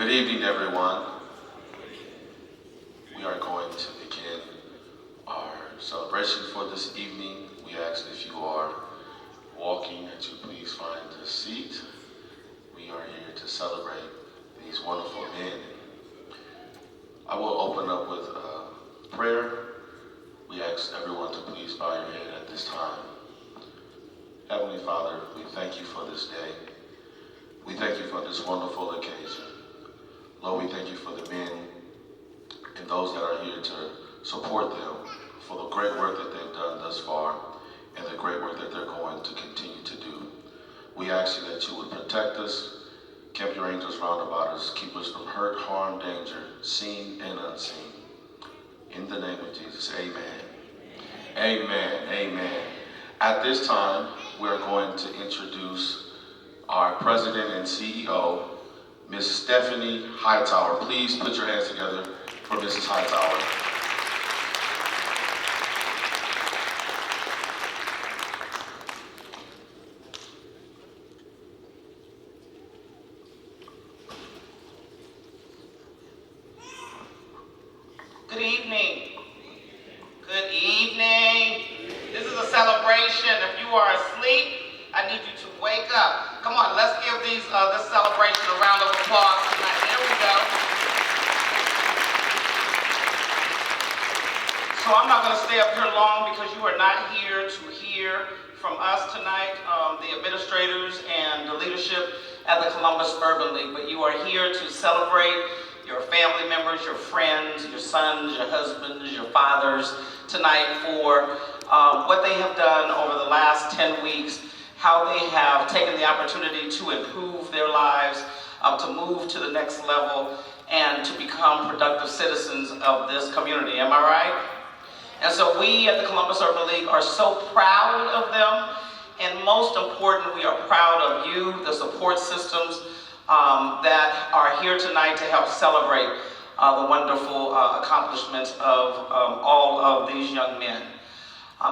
Good evening, everyone. We are going to begin our celebration for this evening. We ask if you are walking that you please find a seat. We are here to celebrate these wonderful men. I will open up with prayer. We ask everyone to please bow your head at this time. Heavenly Father, we thank you for this day. We thank you for this wonderful occasion. Lord, we thank you for the men and those that are here to support them for the great work that they've done thus far and the great work that they're going to continue to do. We ask you that you would protect us, keep your angels round about us, keep us from hurt, harm, danger, seen and unseen. In the name of Jesus, amen. Amen, amen. At this time, we're going to introduce our president and CEO, Ms. Stephanie Hightower. Please put your hands together for Mrs. Hightower. Good evening. Good evening. This is a celebration. If you are asleep, I need you to wake up. Come on, let's give this celebration a round of applause tonight. There we go. So I'm not going to stay up here long because you are not here to hear from us tonight, the administrators and the leadership at the Columbus Urban League, but you are here to celebrate your family members, your friends, your sons, your husbands, your fathers tonight for what they have done over the last 10 weeks, how they have taken the opportunity to improve their lives, to move to the next level, and to become productive citizens of this community. Am I right? And so we at the Columbus Urban League are so proud of them, and most important, we are proud of you, the support systems that are here tonight to help celebrate the wonderful accomplishments of all of these young men.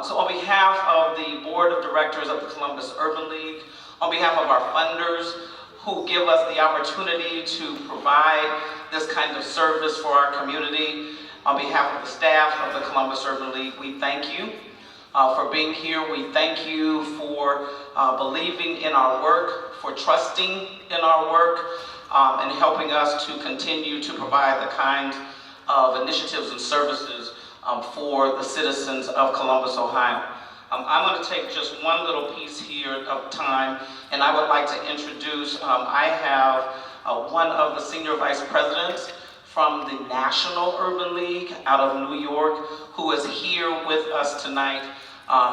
So on behalf of the Board of Directors of the Columbus Urban League, on behalf of our funders who give us the opportunity to provide this kind of service for our community, on behalf of the staff of the Columbus Urban League, we thank you for being here. We thank you for believing in our work, for trusting in our work, and helping us to continue to provide the kind of initiatives and services for the citizens of Columbus, Ohio. I'm going to take just one little piece here of time, and I would like to introduce, I have one of the senior vice presidents from the National Urban League out of New York, who is here with us tonight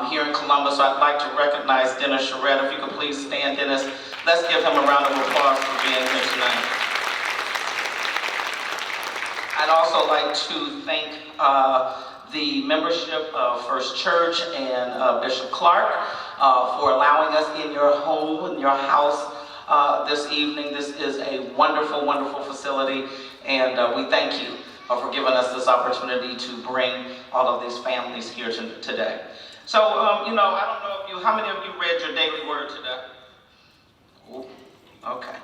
here in Columbus. So I'd like to recognize Dennis Charette. If you could please stand, Dennis. Let's give him a round of applause for being here tonight. I'd also like to thank the membership of First Church and Bishop Clark for allowing us in your home, in your house this evening. This is a wonderful, wonderful facility, and we thank you for giving us this opportunity to bring all of these families here today. So, I don't know how many of you read your daily word today? Ooh, okay.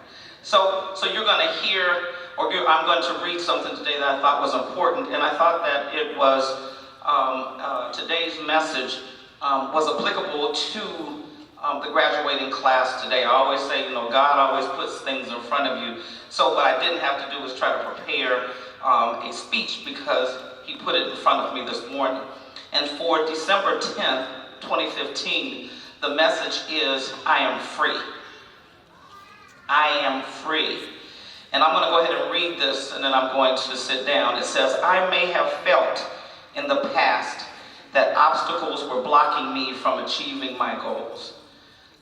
So you're going to hear, I'm going to read something today that I thought was important, and I thought that it was, today's message was applicable to the graduating class today. I always say, God always puts things in front of you. So what I didn't have to do was try to prepare a speech because he put it in front of me this morning. And for December 10th, 2015, the message is, I am free. I am free. And I'm going to go ahead and read this, and then I'm going to sit down. It says, I may have felt in the past that obstacles were blocking me from achieving my goals.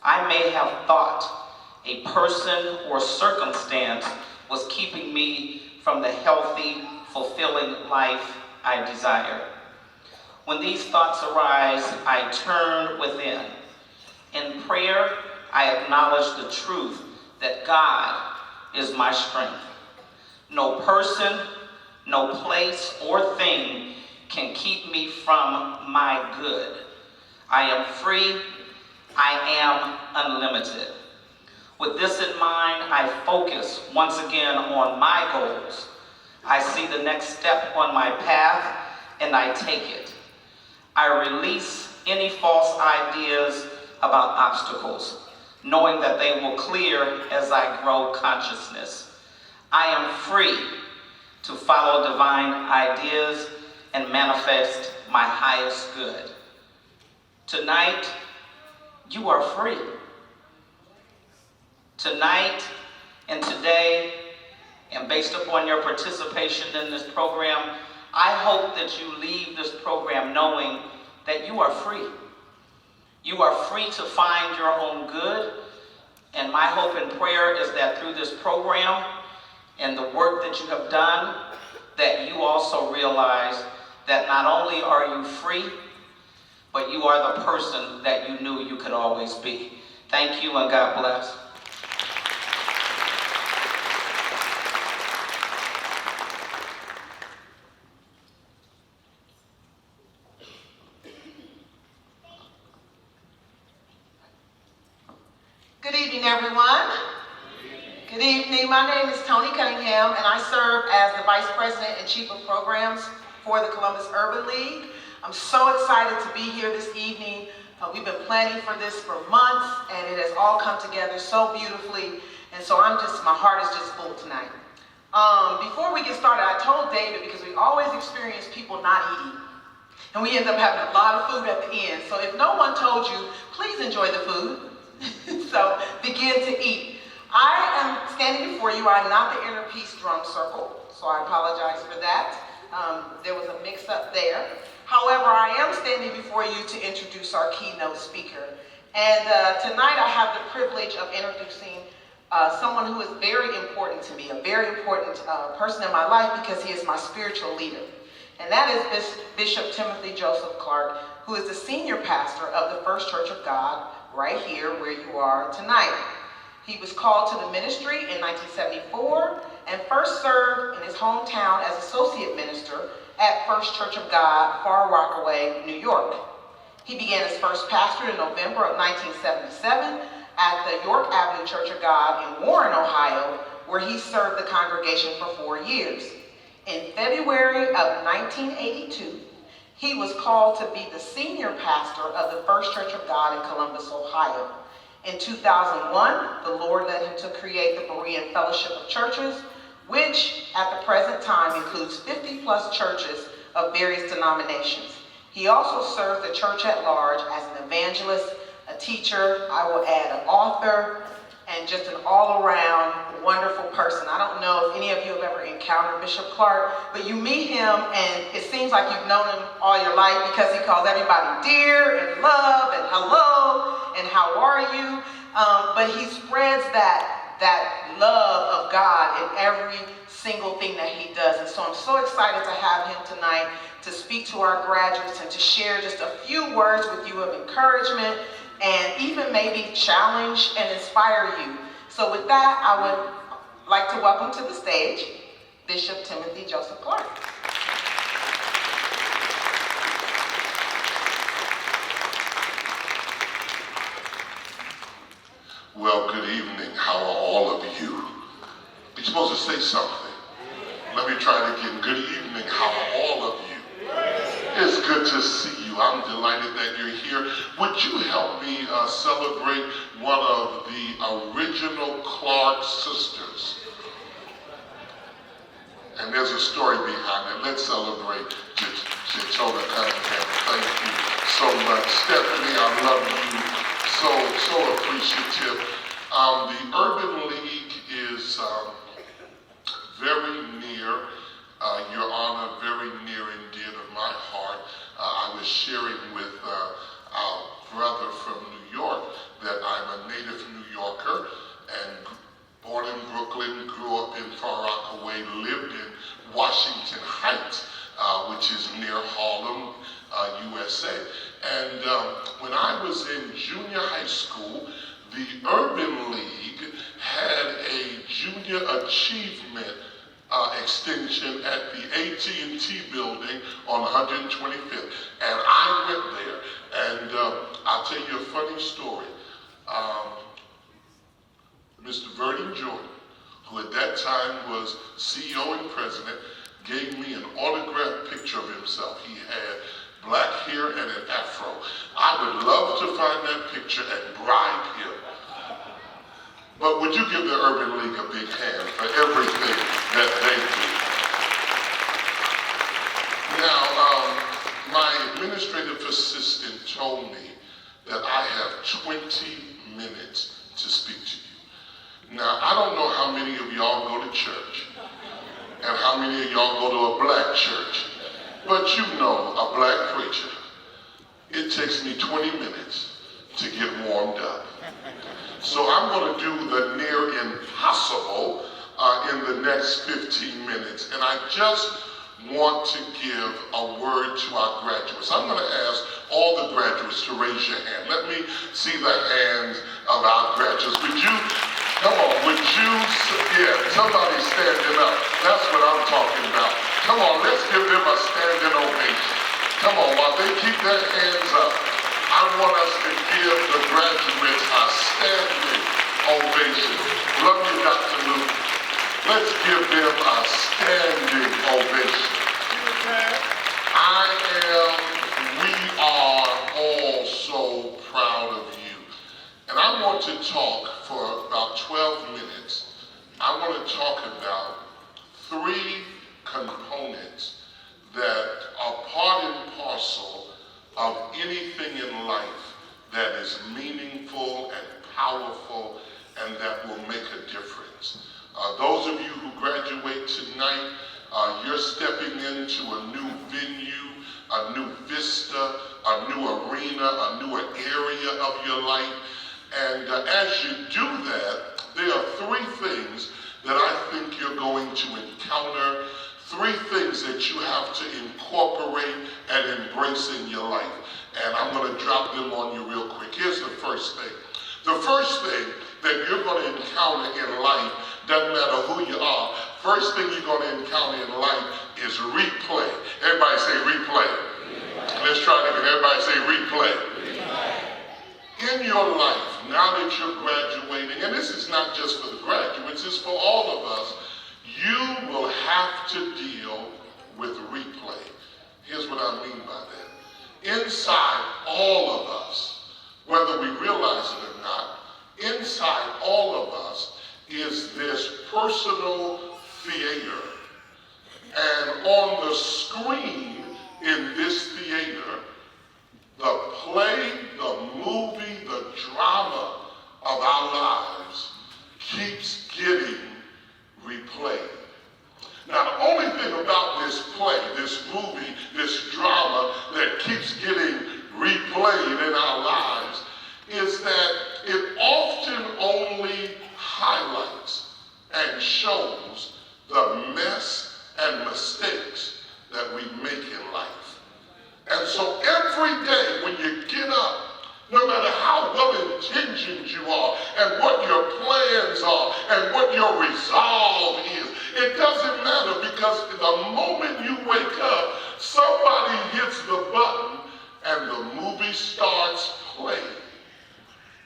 I may have thought a person or circumstance was keeping me from the healthy, fulfilling life I desire. When these thoughts arise, I turn within. In prayer, I acknowledge the truth that God is my strength. No person, no place or thing can keep me from my good. I am free. I am unlimited. With this in mind, I focus once again on my goals. I see the next step on my path and I take it. I release any false ideas about obstacles, knowing that they will clear as I grow consciousness. I am free to follow divine ideas and manifest my highest good. Tonight, you are free. Tonight and today, and based upon your participation in this program, I hope that you leave this program knowing that you are free. You are free to find your own good, and my hope and prayer is that through this program and the work that you have done, that you also realize that not only are you free, but you are the person that you knew you could always be. Thank you and God bless. Good evening, everyone. Good evening. My name is Tony Cunningham, and I serve as the Vice President and Chief of Programs for the Columbus Urban League. I'm so excited to be here this evening. We've been planning for this for months, and it has all come together so beautifully. And so my heart is just full tonight. Before we get started, I told David, because we always experience people not eating, and we end up having a lot of food at the end. So if no one told you, please enjoy the food. So begin to eat. I am standing before you. I'm not the inner peace drum circle, so I apologize for that. There was a mix-up there. However, I am standing before you to introduce our keynote speaker. And tonight I have the privilege of introducing someone who is very important to me, a very important person in my life, because he is my spiritual leader. And that is Bishop Timothy Joseph Clark, who is the senior pastor of the First Church of God, right here where you are tonight. He was called to the ministry in 1974 and first served in his hometown as associate minister at First Church of God, Far Rockaway, New York. He began his first pastorate in November of 1977 at the York Avenue Church of God in Warren, Ohio, where he served the congregation for 4 years. In February of 1982, he was called to be the senior pastor of the First Church of God in Columbus, Ohio. In 2001, the Lord led him to create the Berean Fellowship of Churches, which at the present time includes 50+ churches of various denominations. He also serves the church at large as an evangelist, a teacher, I will add an author, and just an all-around wonderful person. I don't know if any of you have ever encountered Bishop Clark, but you meet him and it seems like you've known him all your life, because he calls everybody dear and love and hello and how are you? But he spreads that love of God in every single thing that he does. And so I'm so excited to have him tonight to speak to our graduates and to share just a few words with you of encouragement and even maybe challenge and inspire you. So with that, I would like to welcome to the stage Bishop Timothy Joseph Clark. Well, good evening. How are all of you? You're supposed to say something. Let me try it again. Good evening. How are all of you? It's good to see you. I'm delighted that you're here. Would you help me celebrate one of the original Clark sisters? And there's a story behind it. Let's celebrate Jatona Cunningham. Thank you so much. Stephanie, I love you. So appreciative. The Urban League is very near, Your Honor, very near and dear to my heart. I was sharing with our brother from New York that I'm a native New Yorker and born in Brooklyn, grew up in Far Rockaway, lived in Washington Heights, which is near Harlem, USA. And when I was in junior high school, the Urban League had a junior achievement extension at the AT&T building on 125th. And I went there, and I'll tell you a funny story. who at that time was CEO and president, gave me an autographed picture of himself. He had black hair and an afro. I would love to find that picture and bribe him. But would you give the Urban League a big hand for everything that they do? Now, my administrative assistant told me that I have 20 minutes to speak to you. Now, I don't know how many of y'all go to church and how many of y'all go to a black church, but you know a black preacher, it takes me 20 minutes to get warmed up. So I'm going to do the near impossible in the next 15 minutes, and I just want to give a word to our graduates. I'm going to ask all the graduates to raise your hand. Let me see the hands of our graduates. Would you, come on, would you, yeah, somebody standing up. That's what I'm talking about. Come on, let's give them a standing ovation. Come on, while they keep their hands up, I want us to give the graduates a standing ovation. Love you, Dr. Luke. Let's give them a standing ovation. We are all so proud of you. And I want to talk for about 12 minutes. I want to talk about 3 components that are part and parcel of anything in life that is meaningful and powerful and that will make a difference. Those of you who graduate tonight, you're stepping into a new venue, a new vista, a new arena, a new area of your life. And as you do that, there are 3 things that I think you're going to encounter, 3 things that you have to incorporate and embrace in your life. And I'm going to drop them on you real quick. Here's the first thing. The first thing that you're going to encounter in life, doesn't matter who you are, first thing you're going to encounter in life is replay. Everybody say replay. Let's try it again. Everybody say replay. In your life, now that you're graduating, and this is not just for the graduates, it's for all of us, you will have to deal with replay. Here's what I mean by that. Inside all of us, whether we realize it or not, inside all of us is this personal theater. And on the screen in this theater, the play, the movie, the drama of our lives keeps getting replayed. Now, the only thing about this play, this movie, this drama that keeps getting replayed in our lives is that it often only highlights and shows the mess and mistakes that we make in life. And so every day when you get up, no matter how well-intentioned you are and what your plans are and what your resolve is, it doesn't matter, because the moment you wake up, somebody hits the button and the movie starts playing.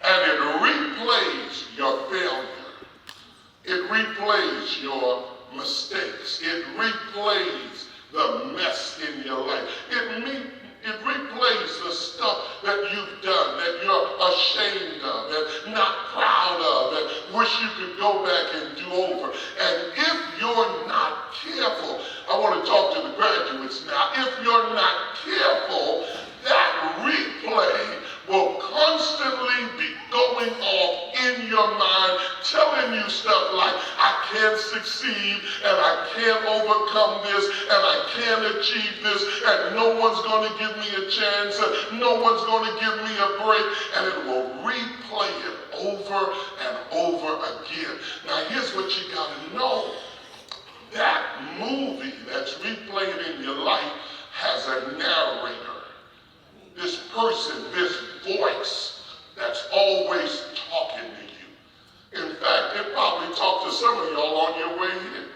And it replays your failure. It replays your mistakes. It replays the mess in your life. It replays the stuff that you've done, that you're ashamed of and not proud of and wish you could go back and do over. And if you're not careful, I want to talk to the graduates now, if you're not careful, that replay will constantly be going off in your mind, telling you stuff like, I can't succeed, and I can't overcome this, and I can't achieve this, and no one's going to give me a chance, and no one's going to give me a break, and it will replay it over and over again. Now here's what you got to know. That movie that's replayed in your life has a narrator. This person, this voice that's always talking to you. In fact, it probably talked to some of y'all on your way here.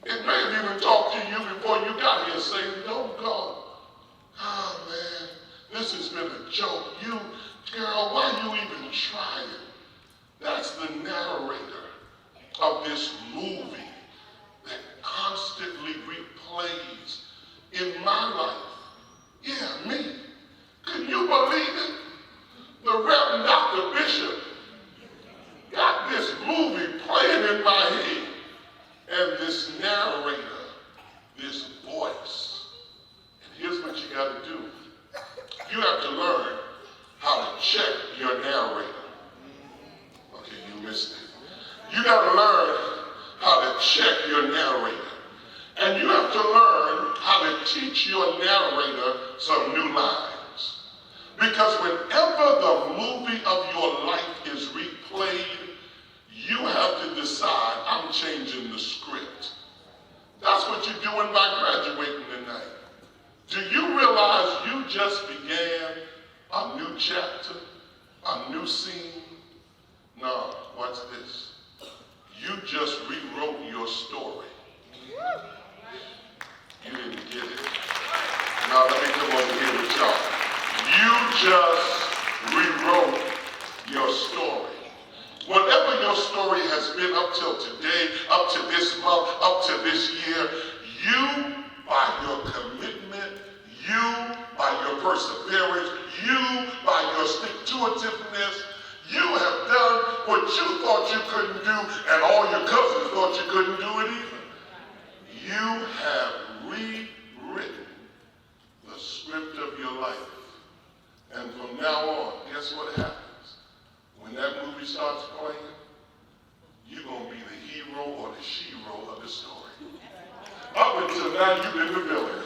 It may have even talked to you before you got here saying, don't go. Oh man, this has been a joke. You, girl, why you even trying? That's the narrator of this this movie that constantly replays in my life. Yeah, me. Can you believe it? The Reverend Dr. Bishop got this movie playing in my head, and this narrator, this voice. And here's what you got to do. You have to learn how to check your narrator. Okay, you missed it. You got to learn how to check your narrator. And you have to learn how to teach your narrator some new lines. Because whenever the movie of your life is replayed, you have to decide, I'm changing the script. That's what you're doing by graduating tonight. Do you realize you just began a new chapter, a new scene? No, watch this. You just rewrote your story. You didn't get it. Now let me come over here with y'all. You just rewrote your story. Whatever your story has been up till today, up to this month, up to this year, you, by your commitment, you, by your perseverance, you, by your stick-to-itiveness, you have done what you thought you couldn't do, and all your cousins thought you couldn't do it either. You have rewritten the script of your life. And from now on, guess what happens? When that movie starts playing, you're going to be the hero or the she-ro of the story. Up until now, you've been the villain.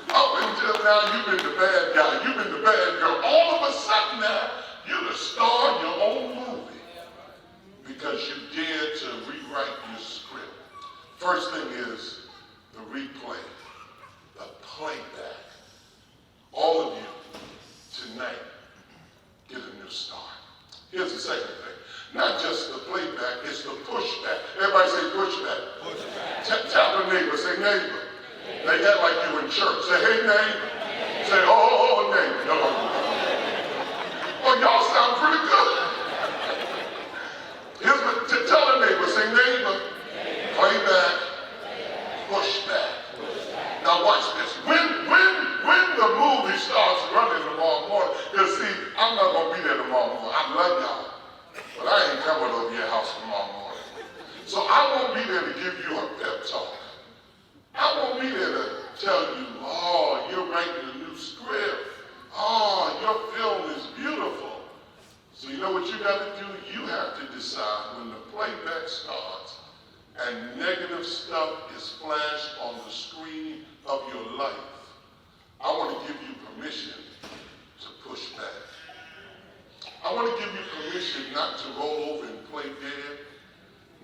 Up until now, you've been the bad guy. You've been the bad girl. All of a sudden now, you're the star of your own movie because you dared to rewrite your script. First thing is the replay, the playback. All of you tonight get a new start. Here's the second thing. Not just the playback, it's the pushback. Everybody say pushback. Pushback. Tap a neighbor, say neighbor. They act like you in church. Say, hey neighbor. Say, oh neighbor. No. Oh, y'all sound pretty good. Here's what, tell a neighbor, say neighbor. Playback. Pushback. Now watch this. When the movie starts running tomorrow morning, because see, I'm not going to be there tomorrow morning. I love y'all. But I ain't coming over your house tomorrow morning. So I won't be there to give you a pep talk. I won't be there to tell you, oh, you're writing a new script. Oh, your film is beautiful. So you know what you got to do? You have to decide when the playback starts and negative stuff is flashed on the screen of your life. I want to give you permission to push back. I want to give you permission not to roll over and play dead,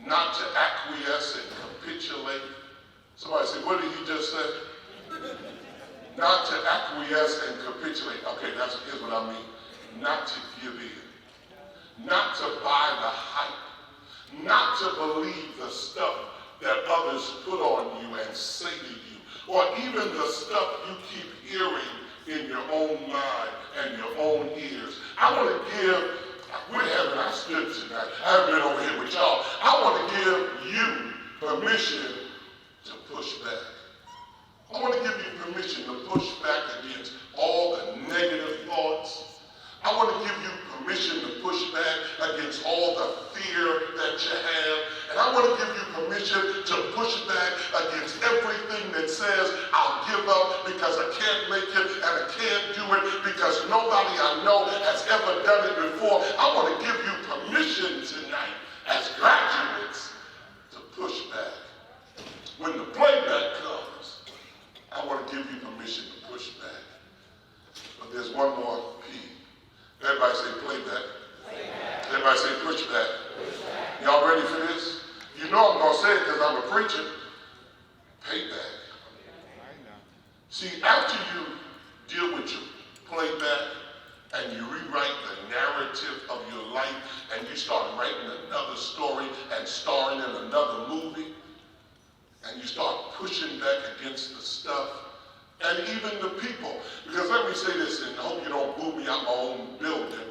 not to acquiesce and capitulate. Somebody say, what did he just say? Not to acquiesce and capitulate. Okay, here's what I mean. Not to give in. Not to buy the hype. Not to believe the stuff that others put on you and say to you. Or even the stuff you keep hearing in your own mind and your own ears. I want to give, we're having our stood tonight. I haven't been over here with y'all. I want to give you permission to push back. I want to give you permission to push back against all the negative thoughts. I want to give you permission to push back against all the fear that you have. And I want to give you permission to push back against everything that says, I'll give up because I can't make it and I can't do it because nobody I know has ever done it before. I want to give you permission tonight as graduates to push back. When the playback comes, I want to give you permission to push back. But there's one more P. Everybody say playback. Playback. Everybody say pushback. Pushback. Y'all ready for this? You know I'm going to say it because I'm a preacher. Payback. See, after you deal with your playback and you rewrite the narrative of your life and you start writing another story and starring in another movie and you start pushing back against the stuff and even the people. Because let me say this, and I hope you don't boo me out my own building.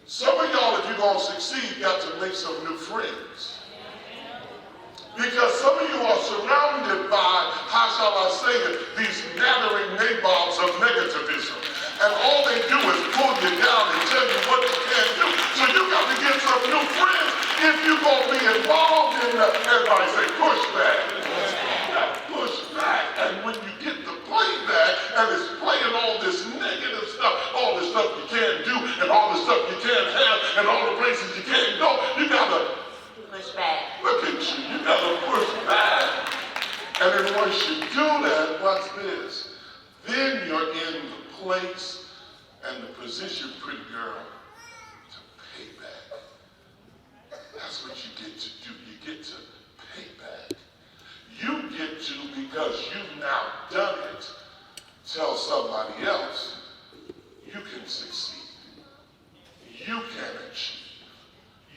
Some of y'all, if you're going to succeed, got to make some new friends. Because some of you are surrounded by, how shall I say it, these nattering nabobs of negativism. And all they do is pull you down and tell you what you can't do. So you got to get some new friends if you're going to be involved in the, everybody say, pushback. Push back. And when you get to play that, and it's playing all this negative stuff, all this stuff you can't do, and all the stuff you can't have, and all the places you can't go, you got to Push back. look at you. You got to push back. And then once you do that, watch this. Then you're in the place and the position, pretty girl, to pay back. That's what you get to do. You get to pay back. You get to, because you've now done it, tell somebody else, you can succeed. You can achieve.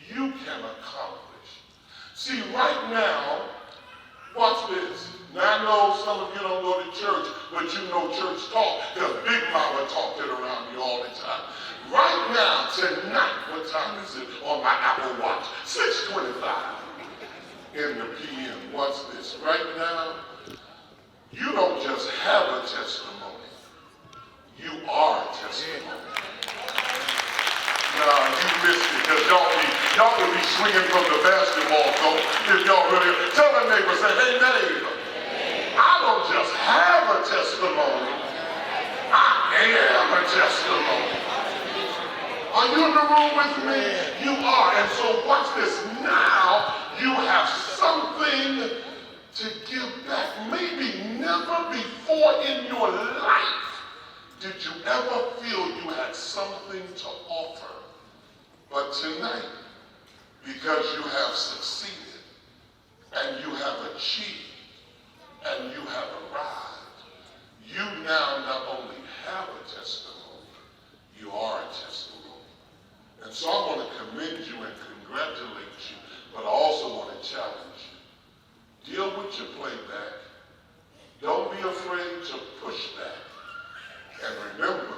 You can accomplish. See, right now, watch this. Now, I know some of you don't go to church, but you know church talk, because Big Mama talked it around you all the time. Right now, tonight, what time is it on my Apple Watch? 6:25 in the p.m. Watch this. Right now, you don't just have a testimony. You are a testimony. Nah, you missed it, because y'all would be swinging from the basketball court if y'all really, tell a neighbor, say, hey neighbor, I don't just have a testimony, I am a testimony. Are you in the room with me? You are. And so watch this. Now you have something to give back. Maybe never before in your life did you ever feel you had something to offer. But tonight, because you have succeeded and you have achieved, and you have arrived, you now not only have a testimony, you are a testimony. And so I want to commend you and congratulate you, but I also want to challenge you. Deal with your playback. Don't be afraid to push back. And remember,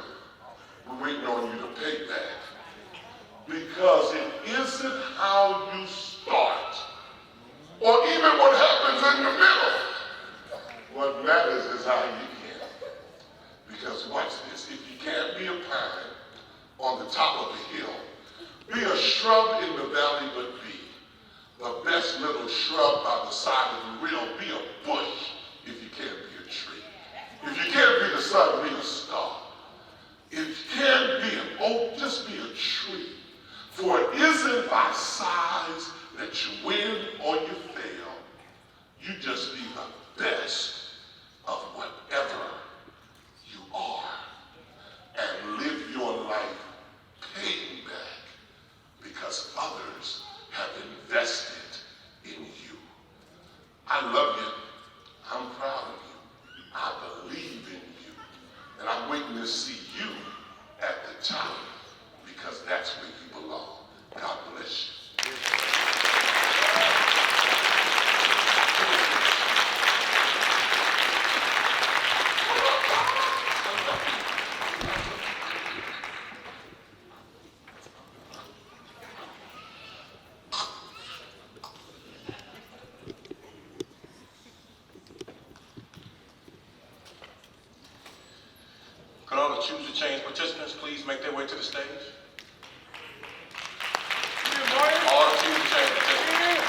we're waiting on you to pay back. Because it isn't how you start, or even what happens in the middle. What matters is how you can. Because watch this, if you can't be a pine on the top of a hill, be a shrub in the valley, but be the best little shrub by the side of the rill. Be a bush if you can't be a tree. If you can't be the sun, be a star. If you can't be an oak, just be a tree. For it isn't by size that you win or you fail. You just be the best of whatever you are, and live your life paying back, because others have invested in you. I love you. I'm proud of you. I believe in you. And I'm waiting to see you at the top, because that's where you belong. God bless you. Could all the Choose to Change participants please make their way to the stage? All the Choose to Change participants.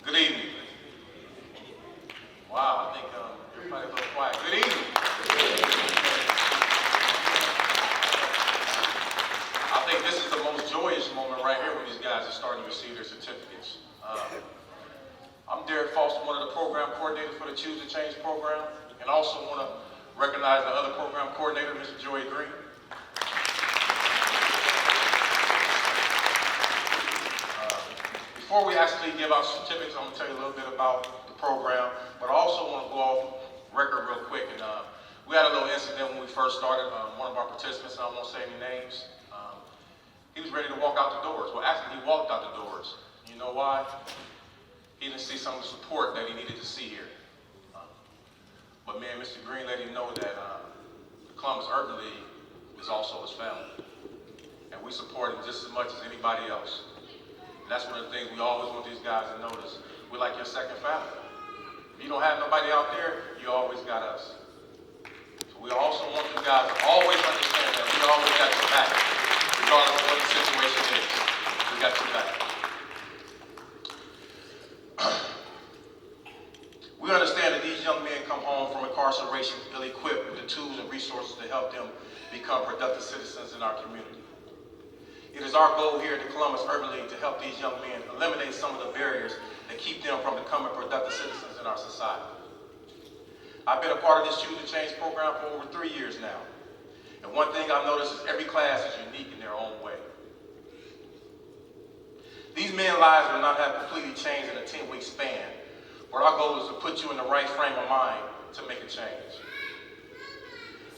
Good evening. Wow, I think everybody's a little quiet. Good evening. I think this is the most joyous moment right here when these guys are starting to receive their certificates. I'm Derek Foster, one of the program coordinators for the Choose to Change program, and also want to recognize the other program coordinator, Mr. Joy Green. Before we actually give out certificates, I'm going to tell you a little bit about the program, but I also want to go off record real quick. And we had a little incident when we first started. One of our participants, I won't say any names, he was ready to walk out the doors. Well, actually, he walked out the doors. You know why? He didn't see some of the support that he needed to see here. But man, Mr. Green let him know that the Columbus Urban League is also his family. And we support him just as much as anybody else. And that's one of the things we always want these guys to notice. We're like your second family. If you don't have nobody out there, you always got us. So we also want you guys to always understand that we always got your back, regardless of what the situation is. We got your back. We understand that these young men come home from incarceration ill-equipped with the tools and resources to help them become productive citizens in our community. It is our goal here at the Columbus Urban League to help these young men eliminate some of the barriers that keep them from becoming productive citizens in our society. I've been a part of this Choose to Change program for over 3 years now. And one thing I've noticed is every class is unique in their own way. These men's lives will not have completely changed in a 10-week span, but our goal is to put you in the right frame of mind to make a change.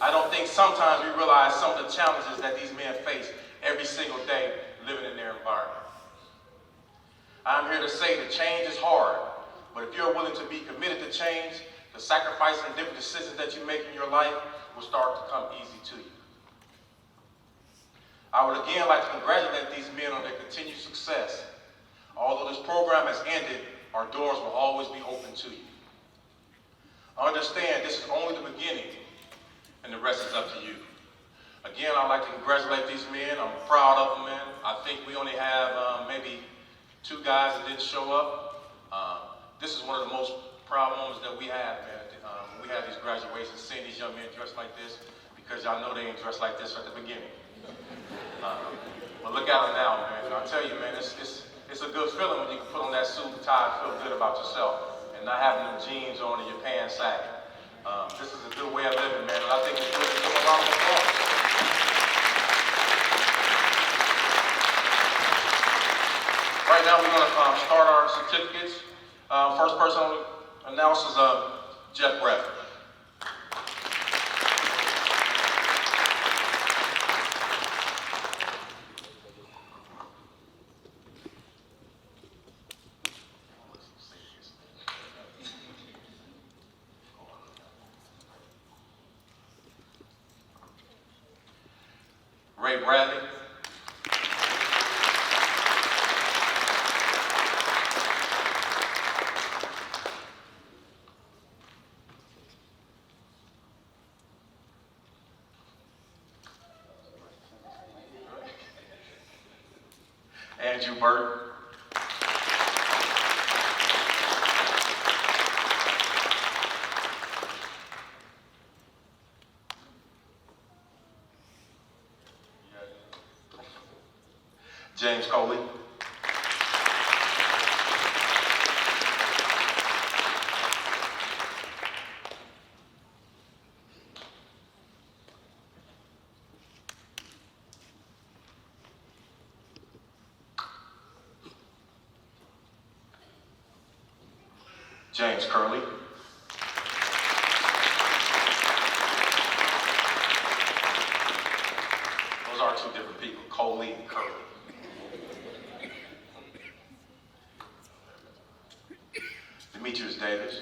I don't think sometimes we realize some of the challenges that these men face every single day living in their environment. I'm here to say that change is hard, but if you're willing to be committed to change, the sacrifices and different decisions that you make in your life will start to come easy to you. I would again like to congratulate these men on their continued success. Although this program has ended, our doors will always be open to you. Understand this is only the beginning, and the rest is up to you. Again, I'd like to congratulate these men. I'm proud of them, man. I think we only have maybe 2 guys that didn't show up. This is one of the most proud moments that we have, man. We had these graduations, seeing these young men dressed like this, because y'all know they ain't dressed like this at the beginning. But look at them now, man. And I tell you, man, it's a good feeling when you can put on that suit and tie and feel good about yourself, and not having them jeans on and your pants sagging. This is a good way of living, man, and I think it's good to give a round of applause. Right now, we're going to start our certificates. First person to announce is Jeff Bradford. Ray Bradley. Andrew Burton. James Coley. James Curley. Those are 2 different people, Coley and Curley. Demetrius Davis.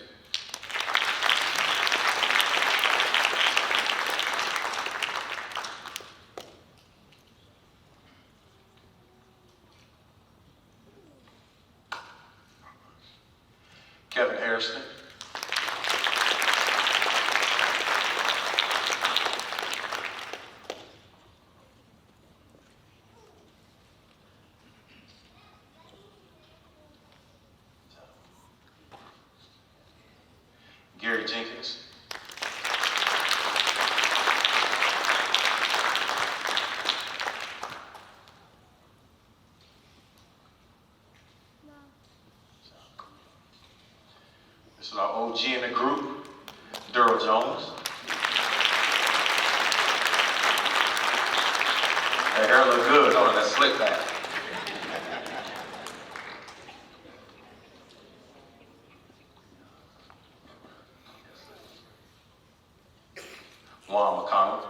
Kevin Harrison. Gary Jenkins. This is our OG in the group, Daryl Jones. That hair look good, don't it? That slick back. Juan McConnell.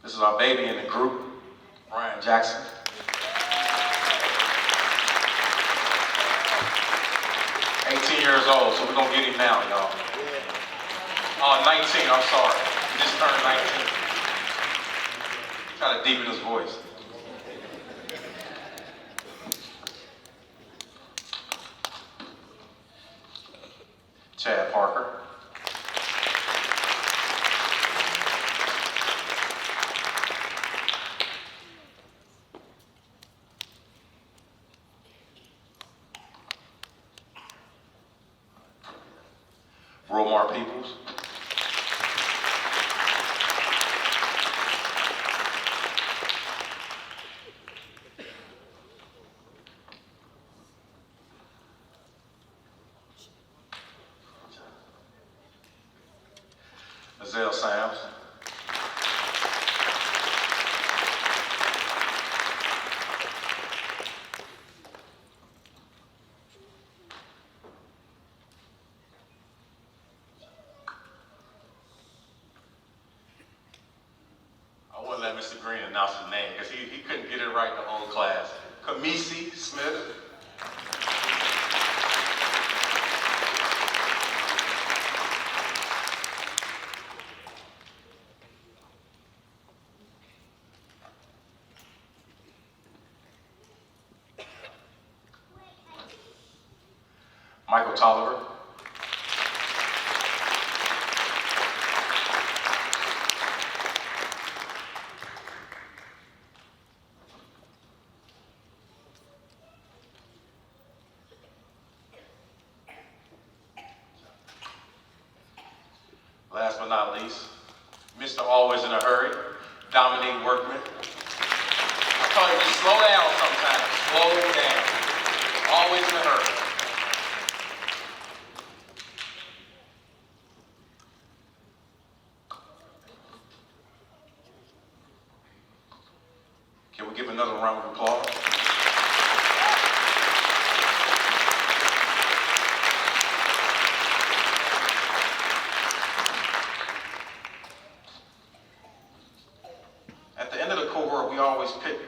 This is our baby in the group, Brian Jackson. 18 years old, so we're gonna get him now, y'all. Oh, 19, I'm sorry. He just turned 19. Trying to deepen his voice. Chad Parker. Romar Peoples. Azale Sams. I wouldn't let Mr. Green announce his name because he couldn't get it right the whole class. Kamisi Smith. Michael Tolliver. Last but not least, Mr. Always in a Hurry, Dominique Workman. I told him to slow down sometimes. Slow down. Always in a hurry. Can we give another round of applause? At the end of the cohort,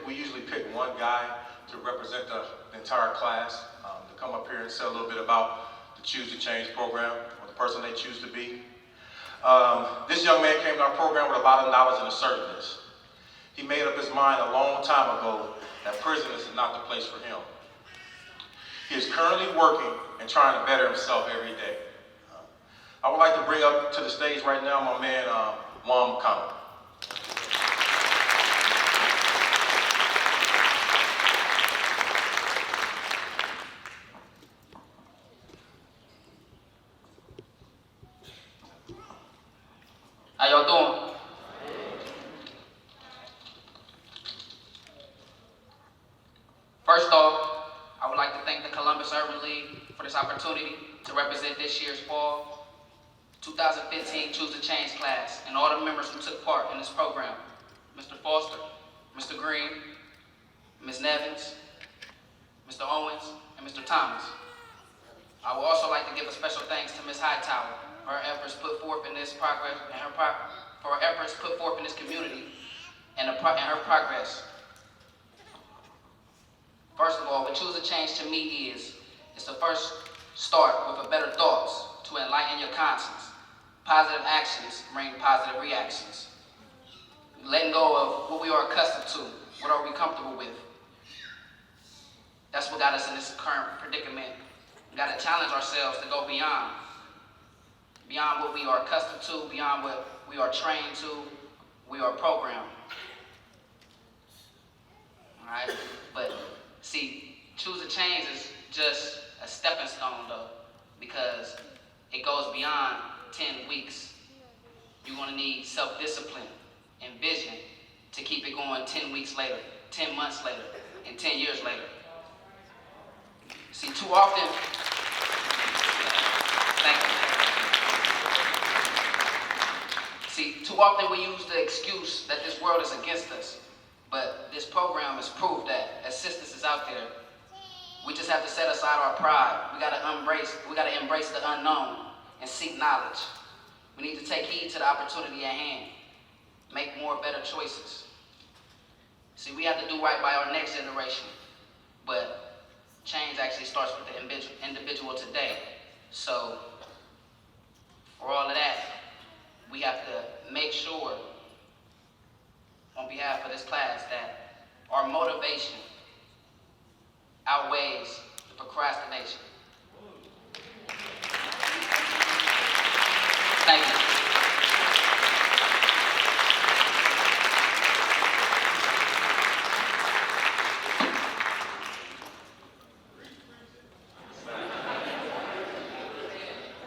we usually pick one guy to represent the entire class to come up here and say a little bit about the Choose to Change program or the person they choose to be. This young man came to our program with a lot of knowledge and assertiveness. He made up his mind a long time ago that prison is not the place for him. He is currently working and trying to better himself every day. I would like to bring up to the stage right now my man, Juan McConnell. How y'all doing? First off, I would like to thank the Columbus Urban League for this opportunity to represent this year's fall 2015 Choose to Change class and all the members who took part in this program. Mr. Foster, Mr. Green, Ms. Nevins, Mr. Owens, and Mr. Thomas. I would also like to give a special thanks to Ms. Hightower for her efforts put forth in this progress and for her efforts put forth in this community and her progress. First of all, what Choose to Change to me is to first start with a better thoughts to enlighten your conscience. Positive actions bring positive reactions. Letting go of what we are accustomed to, what are we comfortable with. That's what got us in this current predicament. We got to challenge ourselves to go beyond what we are accustomed to, beyond what we are trained to, we are programmed. All right, but see, Choose to Change is just a stepping stone though, because it goes beyond 10 weeks. You're gonna need self-discipline and vision to keep it going 10 weeks later, 10 months later, and 10 years later. See, too often, thank you. See, too often we use the excuse that this world is against us. program is proof that as sisters is out there, we just have to set aside our pride. We gotta embrace the unknown and seek knowledge. We need to take heed to the opportunity at hand. Make more better choices. See, we have to do right by our next generation, but change actually starts with the individual today. So, for all of that, we have to make sure, on behalf of this class, that our motivation outweighs the procrastination. Thank you.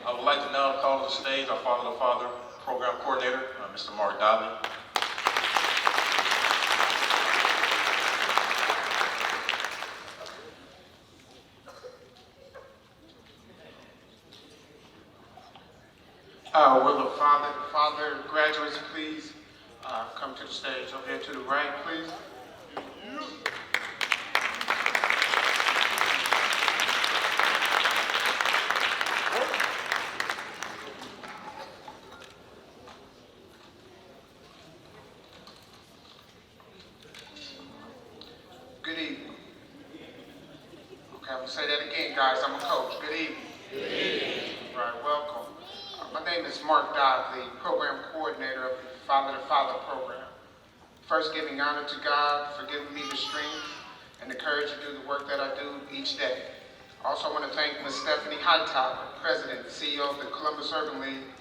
I would like to now call to the stage our Father to Father Program Coordinator, Mr. Mark Dodley. Will the father graduates please come to the stage over here to the right, please? Good evening. Okay, I'm gonna say that again, guys. I'm a coach. Good evening. Good evening. Right, welcome. My name is Mark Dodley, Program Coordinator of the Father to Father program. First, giving honor to God for giving me the strength and the courage to do the work that I do each day. I also want to thank Ms. Stephanie Hightower, President and CEO of the Columbus Urban League,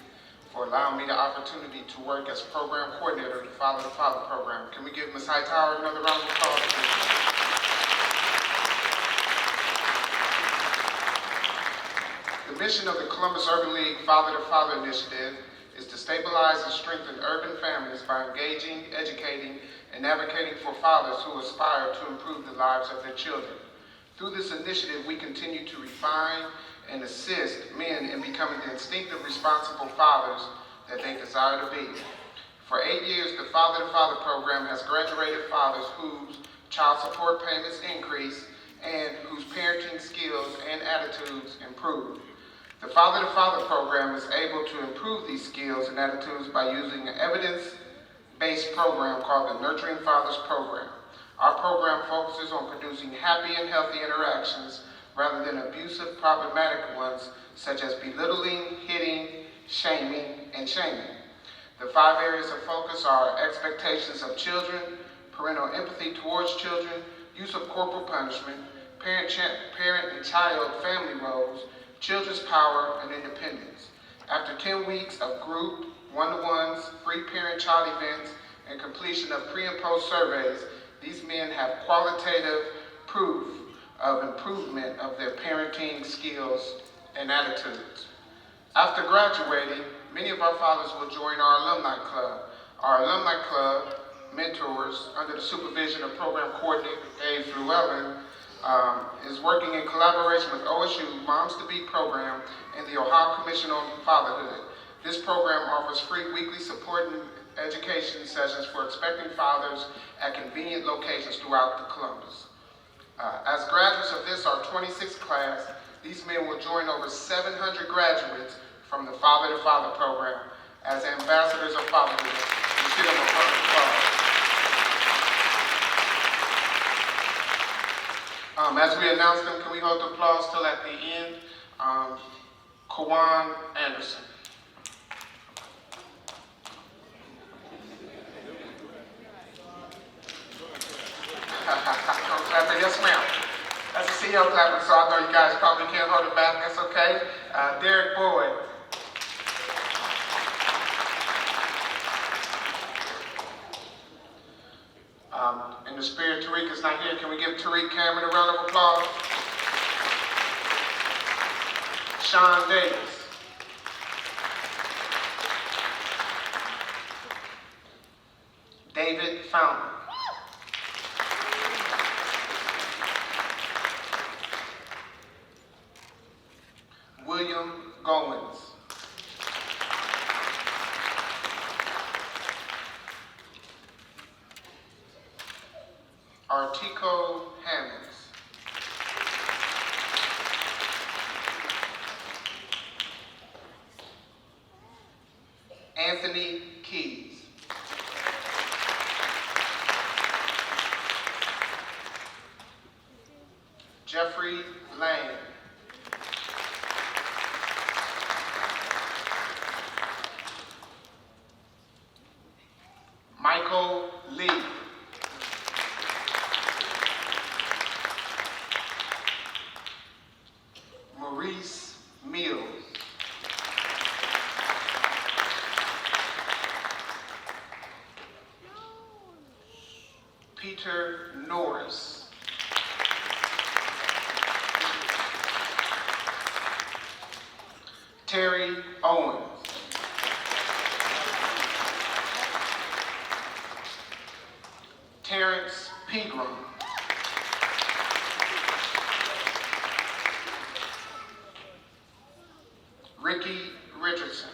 for allowing me the opportunity to work as Program Coordinator of the Father to Father program. Can we give Ms. Hightower another round of applause, please? The mission of the Columbus Urban League Father to Father initiative is to stabilize and strengthen urban families by engaging, educating, and advocating for fathers who aspire to improve the lives of their children. Through this initiative, we continue to refine and assist men in becoming the instinctive, responsible fathers that they desire to be. For 8 years, the Father to Father program has graduated fathers whose child support payments increase and whose parenting skills and attitudes improve. The Father to Father program is able to improve these skills and attitudes by using an evidence-based program called the Nurturing Fathers program. Our program focuses on producing happy and healthy interactions rather than abusive, problematic ones, such as belittling, hitting, shaming, and shaming. The 5 areas of focus are expectations of children, parental empathy towards children, use of corporal punishment, parent and child family roles, children's power, and independence. After 10 weeks of group, one-to-ones, free parent-child events, and completion of pre- and post surveys, these men have qualitative proof of improvement of their parenting skills and attitudes. After graduating, many of our fathers will join our alumni club. Our alumni club mentors, under the supervision of Program Coordinator Dave Llewellyn, is working in collaboration with OSU Moms to Be program and the Ohio Commission on Fatherhood. This program offers free weekly support and education sessions for expecting fathers at convenient locations throughout the Columbus. As graduates of this, our 26th class, these men will join over 700 graduates from the Father to Father program as ambassadors of fatherhood. Let's give them a round of applause. As we announce them, can we hold the applause till at the end? Kawan Anderson. I'm clapping, yes ma'am. That's the CEO clapping, so I know you guys probably can't hold it back, that's okay. Derek Boyd. In the spirit, Tariq is not here. Can we give Tariq Cameron a round of applause? Sean Davis. David Fountain. William Goins. Artico Hammonds. Anthony Keys. Jeffrey Lane. Michael Lee. Maurice Mills. Peter Norris. Terry Owens. Terrence Pegram. Ricky Richardson.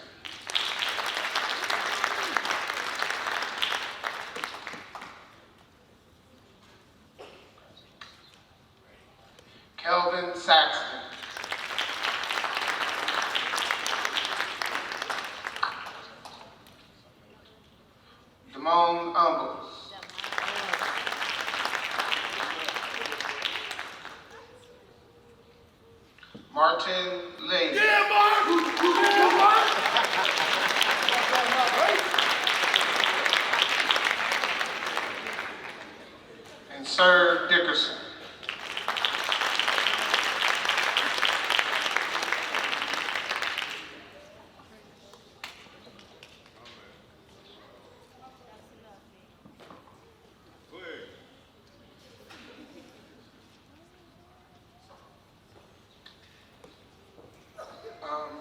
Kelvin Saxton. Damone Umbles. Martin Lady. Yeah, and Sir Dickerson.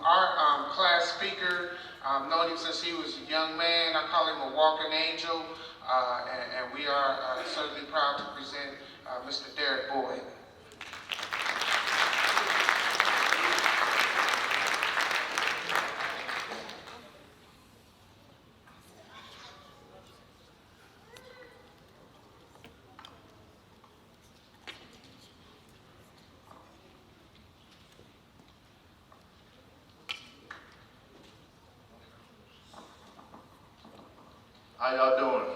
Our class speaker, I've known him since he was a young man. I call him a walking angel, and we are certainly proud to present Mr. Derek Boyd. How y'all doing?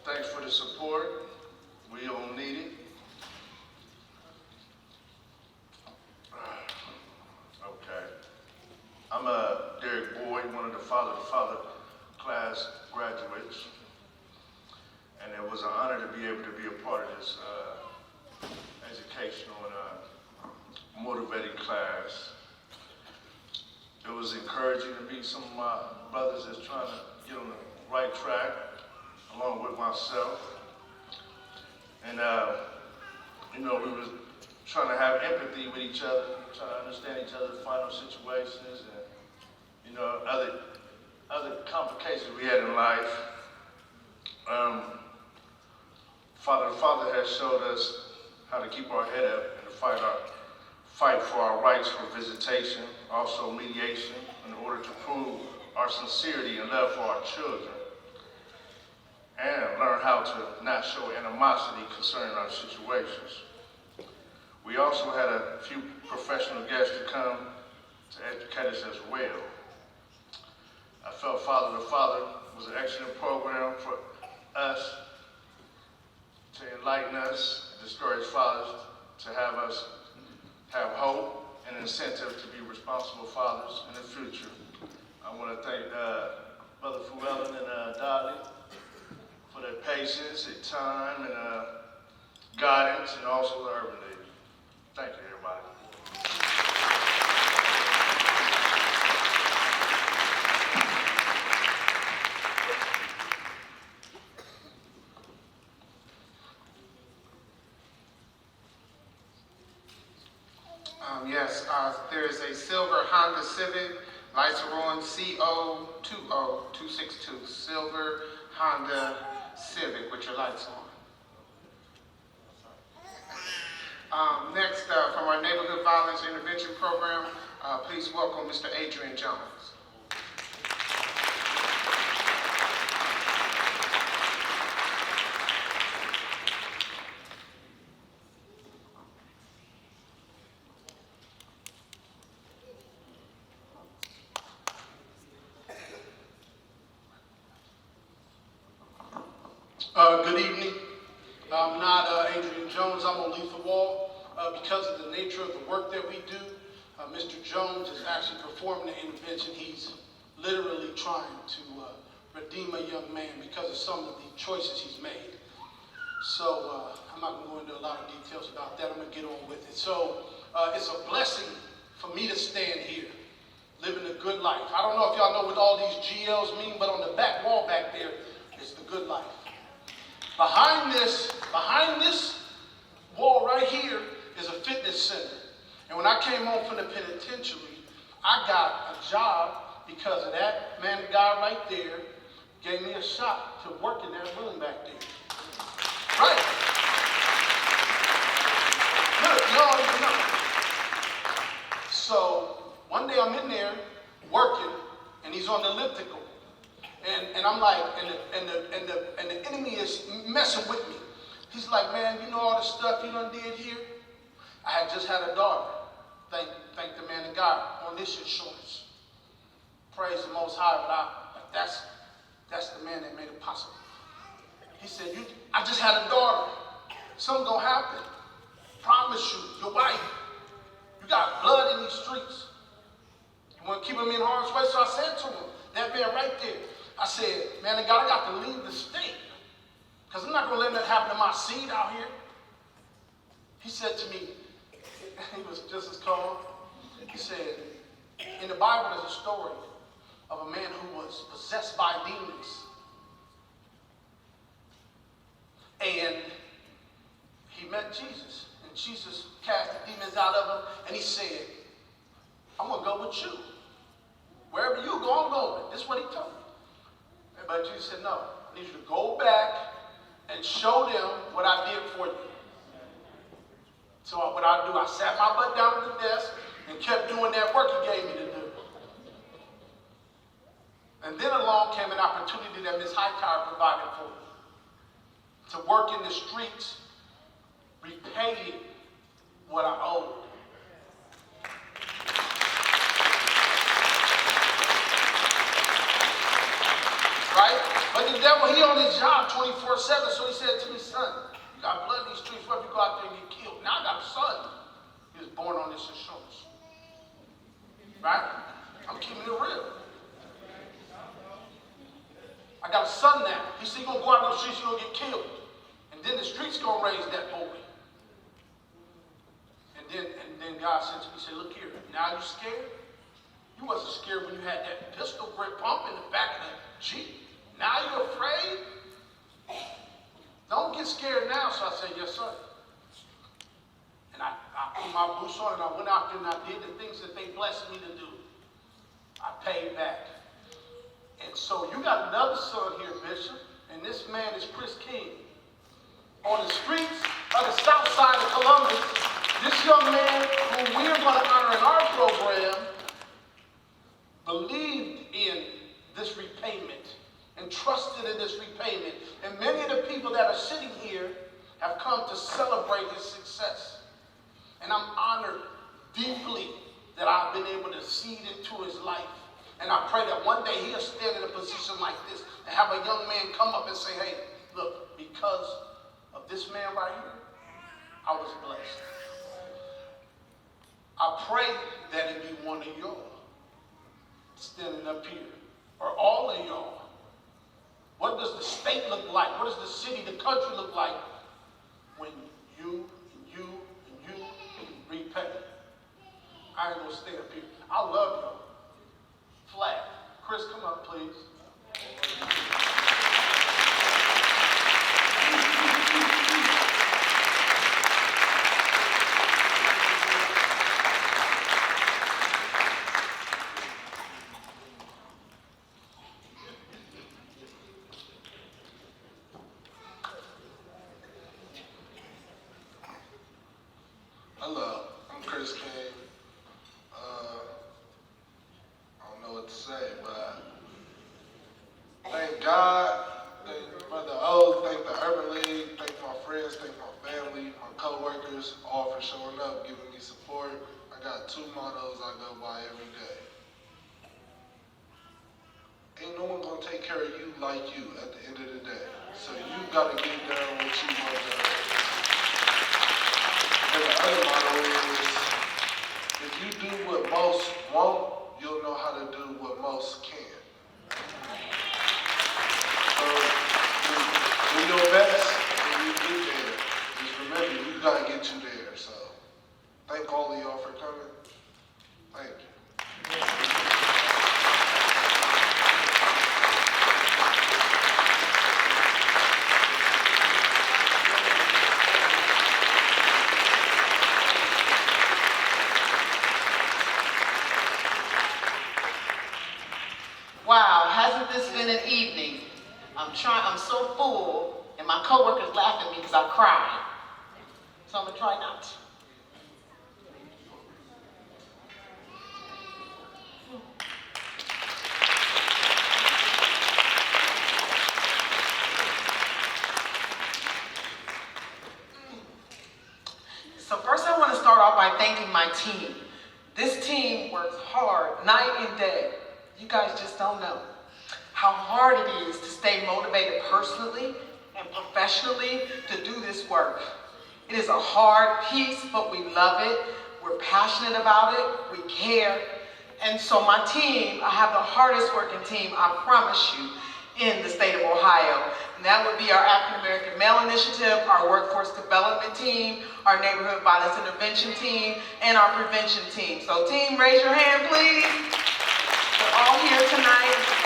Thanks for the support. We don't need it. Okay. I'm Derek Boyd, one of the Father to Father class graduates. And it was an honor to be able to be a part of this educational and motivating class. It was encouraging to meet some of my brothers that's trying to get on the right track, along with myself. And, you know, we was trying to have empathy with each other, trying to understand each other's final situations and, you know, other complications we had in life. Father has showed us how to keep our head up and to fight for our rights for visitation, also mediation, in order to prove our sincerity and love for our children, and learn how to not show animosity concerning our situations. We also had a few professional guests to come to educate us as well. I felt Father to Father was an excellent program for us to enlighten us, and discourage fathers to have us have hope and incentive to be responsible fathers in the future. I want to thank Brother Llewellyn and Dodley for their patience, their time, and guidance, and also the Urban League. Thank you, everybody. Yes, there is a silver Honda Civic, lights are on CO20262, silver Honda Civic with your lights on. Next, from our Neighborhood Violence Intervention Program, please welcome Mr. Adrian Jones. Good evening. I'm not Adrian Jones. I'm on Lethal Wall. Because of the nature of the work that we do, Mr. Jones is actually performing an intervention. He's literally trying to redeem a young man because of some of the choices he's made. So I'm not going to go into a lot of details about that. I'm going to get on with it. So it's a blessing for me to stand here, living a good life. I don't know if y'all know what all these GLs mean, but on the back wall back there is the good life. Behind this wall right here is a fitness center. And when I came home from the penitentiary, I got a job because of that man, the guy right there, gave me a shot to work in that room back there. Right. Look, you all even know. So one day I'm in there working, and he's on the elliptical. And I'm like, and the enemy is messing with me. He's like, man, you know all the stuff you done did here? I had just had a daughter. Thank the man of God on this insurance. Praise the Most High, but that's the man that made it possible. He said, I just had a daughter. Something gonna happen. Promise you, your wife. You got blood in these streets. You want to keep him in harm's way? So I said to him, that man right there, I said, man, I got to leave the state. Because I'm not going to let that happen to my seed out here. He said to me, he was just as calm. He said, in the Bible there's a story of a man who was possessed by demons. And he met Jesus. And Jesus cast the demons out of him. And he said, I'm going to go with you. Wherever you go, I'm going. This is what he told me. But Jesus said, no, I need you to go back and show them what I did for you. So what I do, I sat my butt down at the desk and kept doing that work he gave me to do. And then along came an opportunity that Ms. Hightower provided for me to work in the streets, repaying what I owed. Right? But the devil, he on his job 24/7, so he said to me, son, you got blood in these streets, what if you go out there and get killed? Now I got a son. He was born on this insurance. Right? I'm keeping it real. I got a son now. He said, you're going to go out in the streets, you're going to get killed. And then the streets going to raise that boy. And then God said to me, he said, look here, now you scared? You wasn't scared when you had that pistol grip pump in the back of the Jeep. Now you're afraid? Don't get scared now. So I said, yes, sir. And I put my boots on and I went out there and I did the things that they blessed me to do. I paid back. And so you got another son here, Bishop, and this man is Chris King. On the streets of the south side of Columbus, this young man who we're going to honor in our program believed in this repayment and trusted in this repayment. And many of the people that are sitting here have come to celebrate his success. And I'm honored deeply that I've been able to seed into his life. And I pray that one day he'll stand in a position like this and have a young man come up and say, hey, look, because of this man right here, I was blessed. I pray that it be one of y'all standing up here, or all of y'all. What does the state look like? What does the city, the country look like when you repay? I ain't gonna stay up here. I love y'all. Flat. Chris, come up, please. Hello, I'm Chris King. I don't know what to say, but thank God, thank Brother O, thank the Urban League, thank my friends, thank my family, my co-workers, all for showing up, giving me support. I got two mottos I go by every day. Ain't no one gonna take care of you like you at the end of the day. So you gotta get done what you want done. And the other motto is, if you do what most won't, you'll know how to do what most can. So do your best and you get there. Just remember, you gotta get you there. So thank all of y'all for coming. Thank you. Wow, hasn't this been an evening? I'm so full, and my coworkers laugh at me because I cried. So I'm gonna try not to. So first I want to start off by thanking my team. This team works hard, night and day. You guys just don't know how hard it is to stay motivated personally and professionally to do this work. It is a hard piece, but we love it. We're passionate about it. We care. And so my team, I have the hardest working team, I promise you, in the state of Ohio. And that would be our African American Male Initiative, our Workforce Development Team, our Neighborhood Violence Intervention Team, and our Prevention Team. So team, raise your hand, please. We're all here tonight.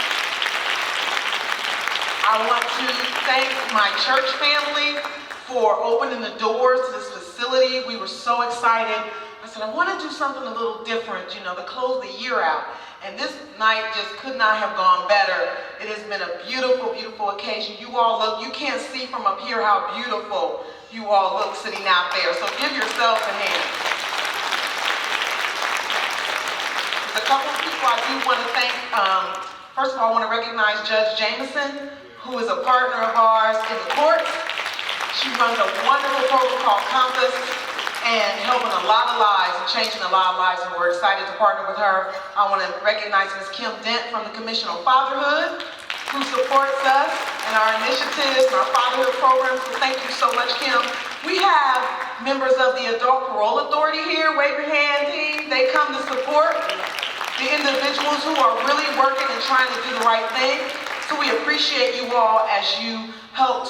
I want to thank my church family for opening the doors to this facility. We were so excited. I said, I want to do something a little different, you know, to close the year out. And this night just could not have gone better. It has been a beautiful, beautiful occasion. You all look, you can't see from up here how beautiful you all look sitting out there. So give yourselves a hand. There's a couple of people I do want to thank. First of all, I want to recognize Judge Jameson, who is a partner of ours in the courts. She runs a wonderful program called Compass and helping a lot of lives and changing a lot of lives, and we're excited to partner with her. I want to recognize Ms. Kim Dent from the Commission on Fatherhood, who supports us and our initiatives and our fatherhood programs. So thank you so much, Kim. We have members of the Adult Parole Authority here. Wave your hand, team. They come to support the individuals who are really working and trying to do the right thing. So we appreciate you all as you help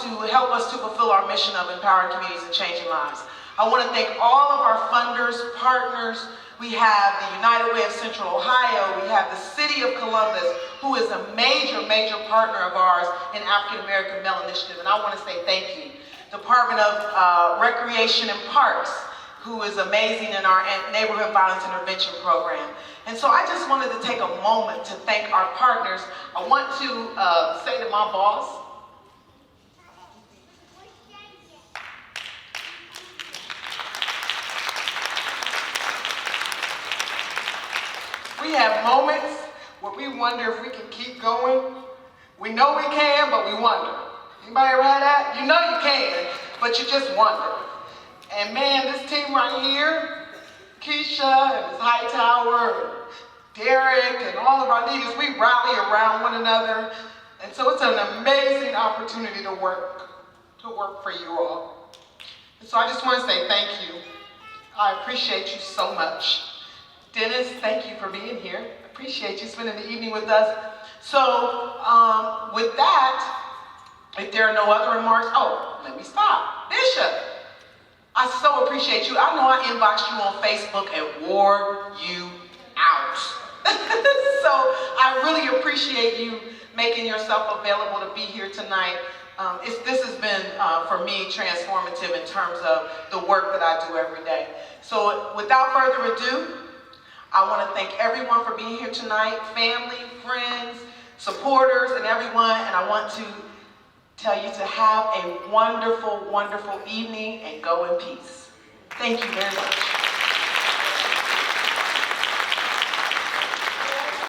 us to fulfill our mission of empowering communities and changing lives. I want to thank all of our funders, partners. We have the United Way of Central Ohio. We have the City of Columbus, who is a major, major partner of ours in African American Male Initiative. And I want to say thank you. Department of Recreation and Parks, who is amazing in our Neighborhood Violence Intervention Program. And so I just wanted to take a moment to thank our partners. I want to say to my boss, we have moments where we wonder if we can keep going. We know we can, but we wonder. Anybody ever had that? You know you can, but you just wonder. And man, this team right here, Keisha and Ms. Hightower, and Derek, and all of our leaders, we rally around one another. And so it's an amazing opportunity to work for you all. And so I just want to say thank you. I appreciate you so much. Dennis, thank you for being here. Appreciate you spending the evening with us. So with that, if there are no other remarks, let me stop. Bishop, I so appreciate you. I know I inboxed you on Facebook and wore you out. So I really appreciate you making yourself available to be here tonight. This has been, for me, transformative in terms of the work that I do every day. So without further ado, I want to thank everyone for being here tonight, family, friends, supporters, and everyone. And I want to tell you to have a wonderful, wonderful evening and go in peace. Thank you very much.